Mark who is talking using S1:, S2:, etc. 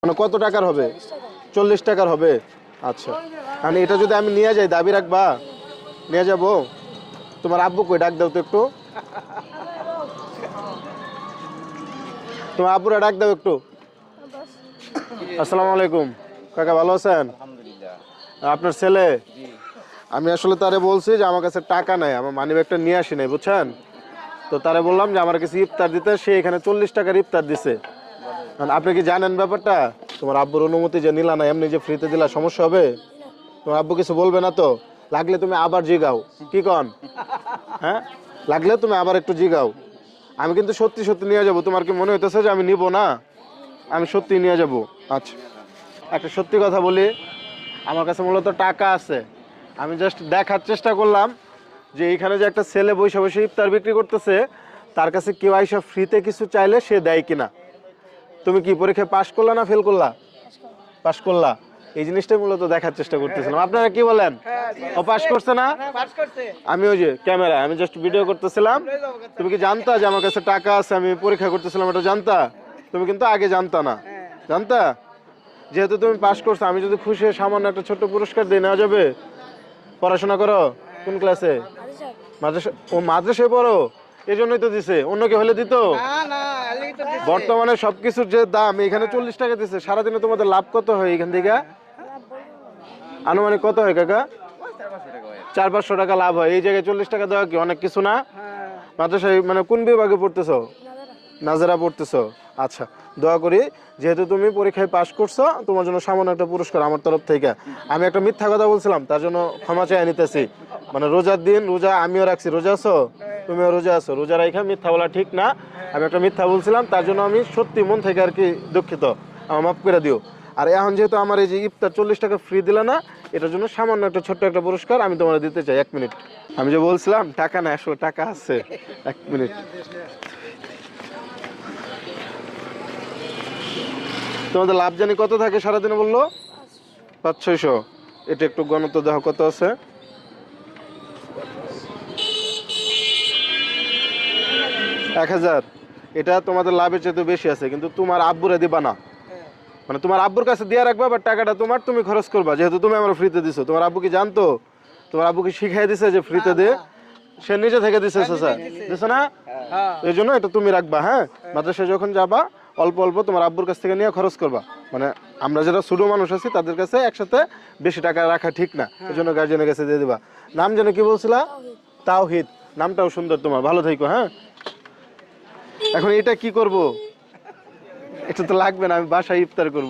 S1: মানে কত টাকার হবে? 40 টাকার হবে। আচ্ছা, মানে এটা যদি আমি নিয়ে যাই দাবি রাখবা? নিয়ে যাব? তোমার আব্বু কই, ডাক দাও তো একটু। তোমার আব্বুরা ডাক দাও একটু। আসসালামু আলাইকুম কাকা, ভালো আছেন? আপনার ছেলে? আমি আসলে তারে বলছি যে আমার কাছে টাকা নাই, আমার মানি ব্যাগটা নিয়ে আসি নাই, বুঝছেন? তো তারে বললাম যে আমার কাছে ইফতার দিতে, সে এখানে 40 টাকার ইফতার দিছে। আপনি কি জানেন ব্যাপারটা? তোমার আব্বুর অনুমতি যে নিলা না, এমনি যে ফ্রিতে দিলা সমস্যা হবে? তোমার আব্বু কিছু বলবে না তো? লাগলে তুমি আবার জিগাও, কি কন? হ্যাঁ, লাগলে তুমি আবার একটু জিগাও। আমি কিন্তু সত্যি সত্যি নিয়ে যাব। তোমার কি মনে হইতেছে যে আমি নিব না? আমি সত্যি নিয়ে যাব। আচ্ছা, একটা সত্যি কথা বলি, আমার কাছে মূলত টাকা আছে। আমি জাস্ট দেখার চেষ্টা করলাম যে এইখানে যে একটা ছেলে বসে বসে ইফতার বিক্রি করতেছে, তার কাছে কেউ আইসা ফ্রিতে কিছু চাইলে সে দেয় কিনা। তুমি কি পরীক্ষায় পাশ করলা না ফেল করলা? পাশ করলা। এই জিনিসটাই মূলত দেখার চেষ্টা করতেছিলাম। আপনারা কি বলেন? ও পাশ করছে না? আমি ওই যে ক্যামেরা, আমি জাস্ট ভিডিও করতেছিলাম। তুমি কি জানতা যে আমার কাছে টাকা আছে, আমি পরীক্ষা করতেছিলাম, এটা জানতা? তুমি কিন্তু আগে জানতা না, জানতা? যেহেতু তুমি পাশ করছো, আমি যদি খুশি হয়ে সামান্য একটা ছোট্ট পুরস্কার দিয়ে নেওয়া যাবে? পড়াশোনা করো? কোন ক্লাসে? মাদ্রাসা? ও মাদ্রাসায় পড়ো, এই জন্যই তো দিছে। অন্য কেউ হলে দিত? বর্তমানে সবকিছুর যে দাম, এখানে 40 টাকা দিছে। সারাদিনে তোমাদের লাভ কত হয় এখান থেকে? আনুমানিক কত হয় কাকা? 400-500 টাকা লাভ হয়। এই জায়গায় 40 টাকা দেওয়া কি অনেক কিছু না? মাদ্রাসায় মানে কোন বিভাগে পড়তেছো? নাজারা পড়তেছো। আচ্ছা, দোয়া করি, যেহেতু তুমি পরীক্ষায় পাশ করছো, তোমার জন্য সামান্য একটা পুরস্কার আমার তরফ থেকে। আমি একটা মিথ্যা কথা বলছিলাম, তার জন্য ক্ষমা চাই নিতেছি। মানে রোজার দিন, রোজা আমিও রাখছি। রোজা আছো? তুমিও রোজা আছো। রোজা রাখা মিথ্যা বলা ঠিক না। আমি একটা মিথ্যা বলছিলাম, তার জন্য আমি সত্যি মন থেকে আর কি দুঃখিত। আমার মাফ করে দিও। আর এখন যেহেতু আমার এই যে ইফতার 40 টাকা ফ্রি দিলে না, এটার জন্য সামান্য একটা ছোট্ট একটা পুরস্কার আমি তোমার দিতে চাই। 1 মিনিট। আমি যে বলছিলাম টাকা না, আসলে টাকা আছে। 1 মিনিট। তোমাদের লাভ জানি কত থাকে সারাদিনে বললো? 500-600। এটা একটু গণত দেখো কত আছে। 1000। এটা তোমাদের লাভের চেয়ে বেশি আছে, কিন্তু তোমার আব্বুরে দিবা না। মানে তোমার আব্বুর কাছে দিয়ে রাখবা, বাট টাকাটা তোমার, তুমি খরচ করবা, যেহেতু তুমি আমার ফ্রিতে দিছো। তোমার আব্বু কি জানতো? তোমার আব্বু কি শিখাই দিছে যে ফ্রিতে দে? সে নিজে থেকে দিছে স্যার, দিছে না? এই জন্য এটা তুমি রাখবা। হ্যাঁ, মাদ্রাসায় যখন যাবা অল্প অল্প তোমার আব্বুর কাছ থেকে নিয়ে খরচ করবা। মানে আমরা যারা ছোট মানুষ আছি তাদের কাছে একসাথে বেশি টাকা রাখা ঠিক না, এই জন্য গার্জিয়ানের কাছে দিয়ে দিবা। নাম যেন কি বলছিলা? তাওহিদ। নামটাও সুন্দর তোমার, ভালো থাকো। হ্যাঁ, এখন এটা কি করব? এটা তো লাগবে না, আমি বাসায় ইফতার করব।